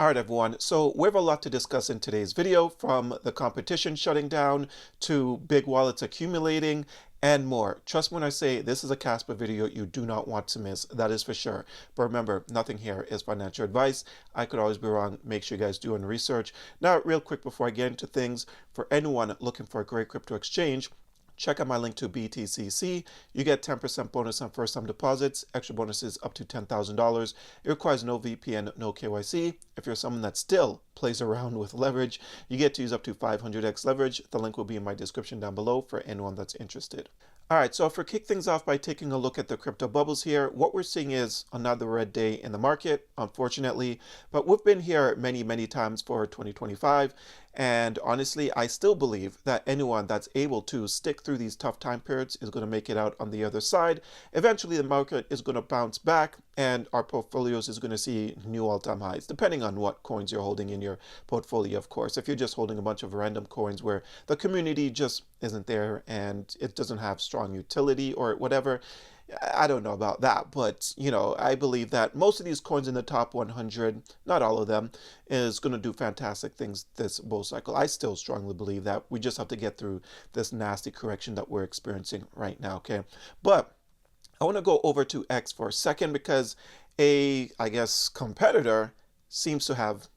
All right, everyone. So we have a lot to discuss in today's video, from the competition shutting down to big wallets accumulating and more. Trust me when I say this is a Kaspa video you do not want to miss. That is for sure. But remember, nothing here is financial advice. I could always be wrong. Make sure you guys do your research. Now, real quick before I get into things, for anyone looking for a great crypto exchange, check out my link to BTCC. You get 10% bonus on first-time deposits, extra bonuses up to $10,000. It requires no VPN, no KYC. If you're someone that still plays around with leverage, you get to use up to 500x leverage. The link will be in my description down below for anyone that's interested. All right, so if we kick things off by taking a look at the crypto bubbles here, what we're seeing is another red day in the market, unfortunately, but we've been here many times for 2025. And honestly, I still believe that anyone that's able to stick through these tough time periods is going to make it out on the other side. Eventually, the market is going to bounce back and our portfolios is going to see new all-time highs, depending on what coins you're holding in your portfolio, of course. If you're just holding a bunch of random coins where the community just isn't there and it doesn't have strong utility or whatever, I don't know about that, but I believe that most of these coins in the top 100, not all of them, is going to do fantastic things this bull cycle. I still strongly believe that we just have to get through this nasty correction that we're experiencing right now, okay? But I want to go over to X for a second because I guess, competitor seems to have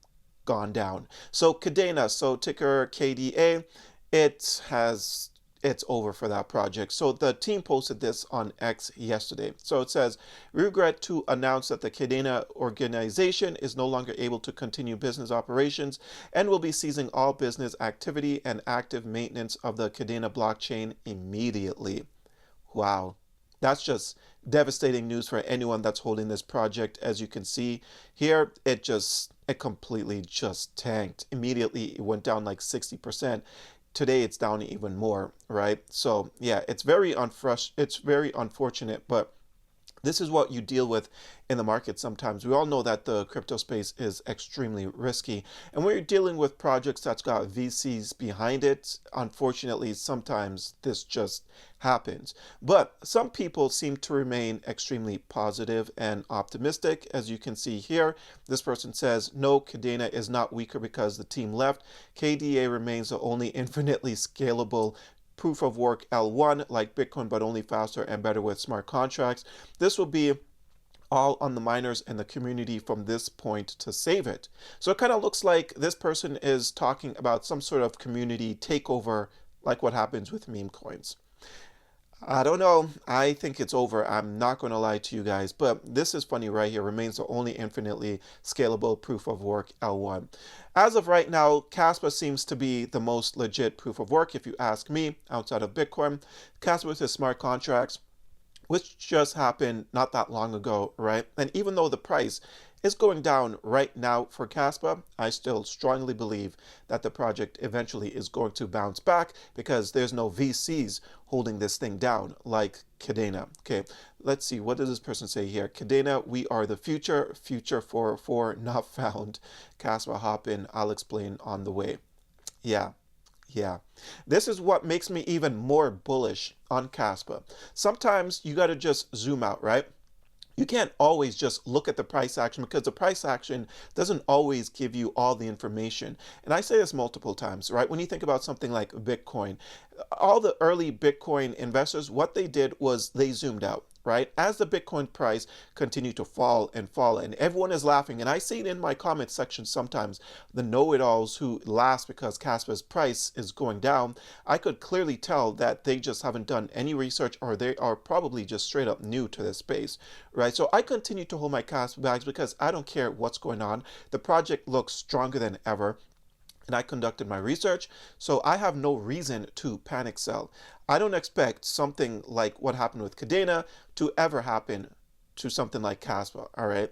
gone down. So Kadena, so ticker KDA, it's over for that project. So the team posted this on X yesterday. So it says, we regret to announce that the Kadena organization is no longer able to continue business operations and will be ceasing all business activity and active maintenance of the Kadena blockchain immediately. Wow. That's just devastating news for anyone that's holding this project. As you can see here, it completely just tanked. Immediately, it went down like 60%. Today it's down even more, right? So yeah, it's very unfortunate, but this is what you deal with in the market sometimes. We all know that the crypto space is extremely risky. And when you're dealing with projects that's got VCs behind it, unfortunately, sometimes this just happens. But some people seem to remain extremely positive and optimistic. As you can see here, this person says, no, Kadena is not weaker because the team left. KDA remains the only infinitely scalable proof of work L1 like Bitcoin, but only faster and better with smart contracts. This will be all on the miners and the community from this point to save it. So it kind of looks like this person is talking about some sort of community takeover, like what happens with meme coins. I don't know. I think it's over. I'm not going to lie to you guys, but this is funny right here. Remains the only infinitely scalable proof of work L1. As of right now, Kaspa seems to be the most legit proof of work, if you ask me, outside of Bitcoin. Kaspa with his smart contracts, which just happened not that long ago, right? And even though the price is going down right now for Kaspa, I still strongly believe that the project eventually is going to bounce back because there's no VCs holding this thing down like Kadena. Okay, let's see. What does this person say here? Kadena, we are the future 404 not found. Kaspa, hop in. I'll explain on the way. Yeah. This is what makes me even more bullish on Kaspa. Sometimes you got to just zoom out, right? You can't always just look at the price action because the price action doesn't always give you all the information. And I say this multiple times, right? When you think about something like Bitcoin, all the early Bitcoin investors, what they did was they zoomed out, right? As the Bitcoin price continued to fall and everyone is laughing. And I see it in my comment section sometimes, the know-it-alls who laugh because Kaspa's price is going down. I could clearly tell that they just haven't done any research or they are probably just straight up new to this space, right? So I continue to hold my Kaspa bags because I don't care what's going on. The project looks stronger than ever. And I conducted my research, so I have no reason to panic sell. I don't expect something like what happened with Kadena to ever happen to something like Kaspa, all right?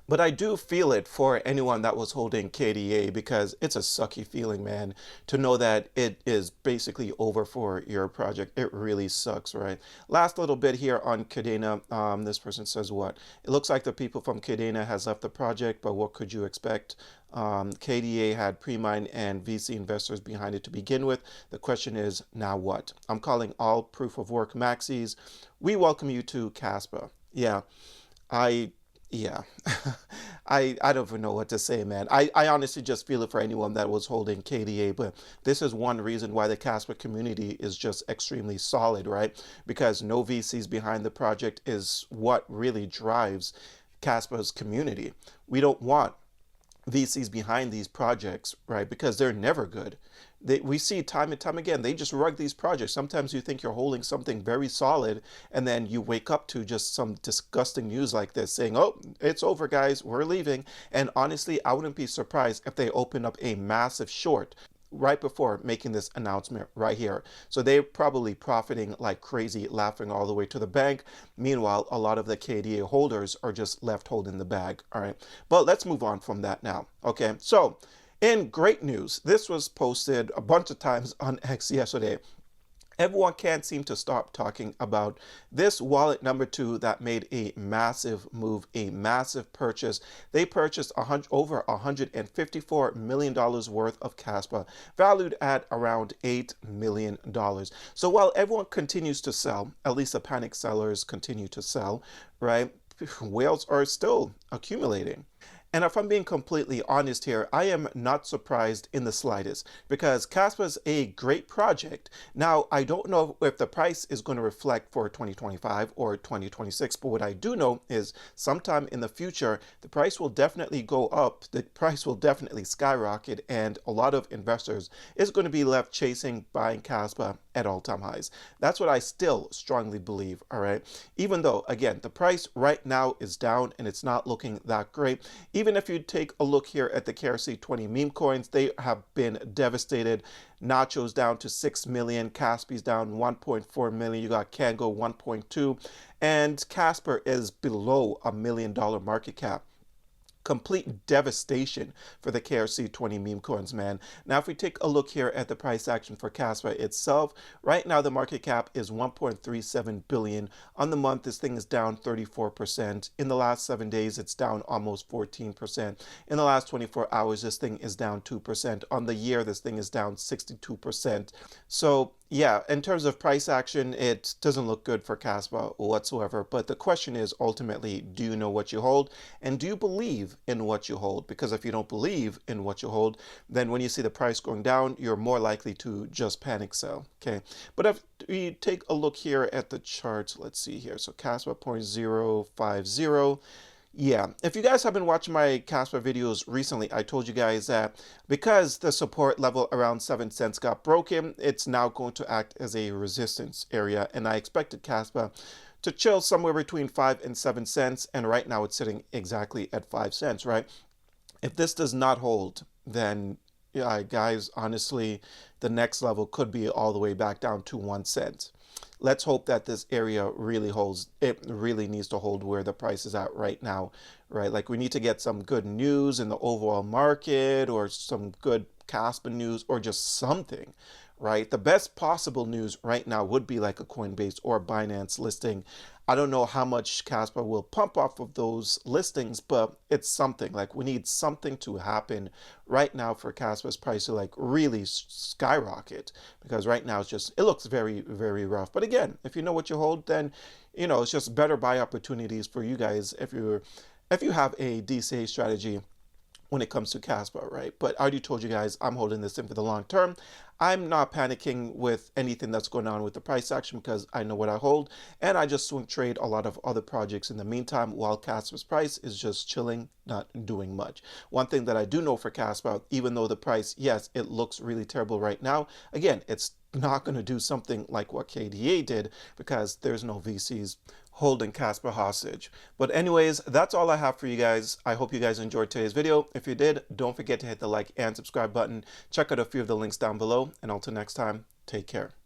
But I do feel it for anyone that was holding KDA because it's a sucky feeling, man, to know that it is basically over for your project. It really sucks, right? Last little bit here on Kadena. This person says what? It looks like the people from Kadena has left the project, but what could you expect? KDA had pre-mine and VC investors behind it to begin with. The question is, now what? I'm calling all proof of work maxis. We welcome you to Kaspa. Yeah, Yeah. I don't even know what to say, man. I honestly just feel it for anyone that was holding KDA, but this is one reason why the Casper community is just extremely solid, right? Because no VCs behind the project is what really drives Casper's community. We don't want VCs behind these projects, right? Because they're never good. We see time and time again, they just rug these projects. Sometimes you think you're holding something very solid, and then you wake up to just some disgusting news like this saying, oh, it's over, guys, we're leaving. And honestly, I wouldn't be surprised if they open up a massive short right before making this announcement right here. So they're probably profiting like crazy, laughing all the way to the bank. Meanwhile, a lot of the KDA holders are just left holding the bag. All right. But let's move on from that now. Okay. So in great news, this was posted a bunch of times on X yesterday. Everyone can't seem to stop talking about this wallet number two that made a massive move, a massive purchase. They purchased over $154 million worth of Kaspa, valued at around $8 million. So while everyone continues to sell, at least the panic sellers continue to sell, right? Whales are still accumulating. And if I'm being completely honest here, I am not surprised in the slightest because Kaspa is a great project. Now, I don't know if the price is going to reflect for 2025 or 2026, but what I do know is sometime in the future, the price will definitely go up. The price will definitely skyrocket, and a lot of investors is going to be left chasing buying Kaspa at all-time highs. That's what I still strongly believe, all right? Even though, again, the price right now is down and it's not looking that great. Even if you take a look here at the KRC20 meme coins, they have been devastated. Nacho's down to 6 million, Caspi's down 1.4 million, you got Kango 1.2, and Casper is below $1 million market cap. Complete devastation for the KRC20 meme coins, man. Now, if we take a look here at the price action for Kaspa itself, right now the market cap is 1.37 billion. On the month, this thing is down 34%. In the last 7 days, it's down almost 14%. In the last 24 hours, this thing is down 2%. On the year, this thing is down 62%. So yeah, in terms of price action, it doesn't look good for Kaspa whatsoever. But the question is ultimately, do you know what you hold? And do you believe in what you hold? Because if you don't believe in what you hold, then when you see the price going down, you're more likely to just panic sell. Okay. But if we take a look here at the charts, let's see here. So Kaspa 0.050. Yeah, if you guys have been watching my Kaspa videos recently, I told you guys that because the support level around 7 cents got broken, it's now going to act as a resistance area. And I expected Kaspa to chill somewhere between 5 and 7 cents. And right now it's sitting exactly at 5 cents, right? If this does not hold, then yeah, guys, honestly, the next level could be all the way back down to 1 cent. Let's hope that this area really holds. It really needs to hold where the price is at right now, right? Like we need to get some good news in the overall market or some good Kaspa news or just something, right? The best possible news right now would be like a Coinbase or Binance listing. I don't know how much Kaspa will pump off of those listings, but it's something. Like we need something to happen right now for Kaspa's price to like really skyrocket, because right now it looks very, very rough. But again, if you know what you hold, then it's just better buy opportunities for you guys if you have a DCA strategy when it comes to Kaspa, right? But I already told you guys I'm holding this in for the long term. I'm not panicking with anything that's going on with the price action because I know what I hold, and I just swing trade a lot of other projects in the meantime while Kaspa's price is just chilling, not doing much. One thing that I do know for Kaspa, even though the price, yes, it looks really terrible right now, again, it's not going to do something like what KDA did because there's no VCs holding Kaspa hostage. But anyways, that's all I have for you guys. I hope you guys enjoyed today's video. If you did, don't forget to hit the like and subscribe button. Check out a few of the links down below. And until next time, take care.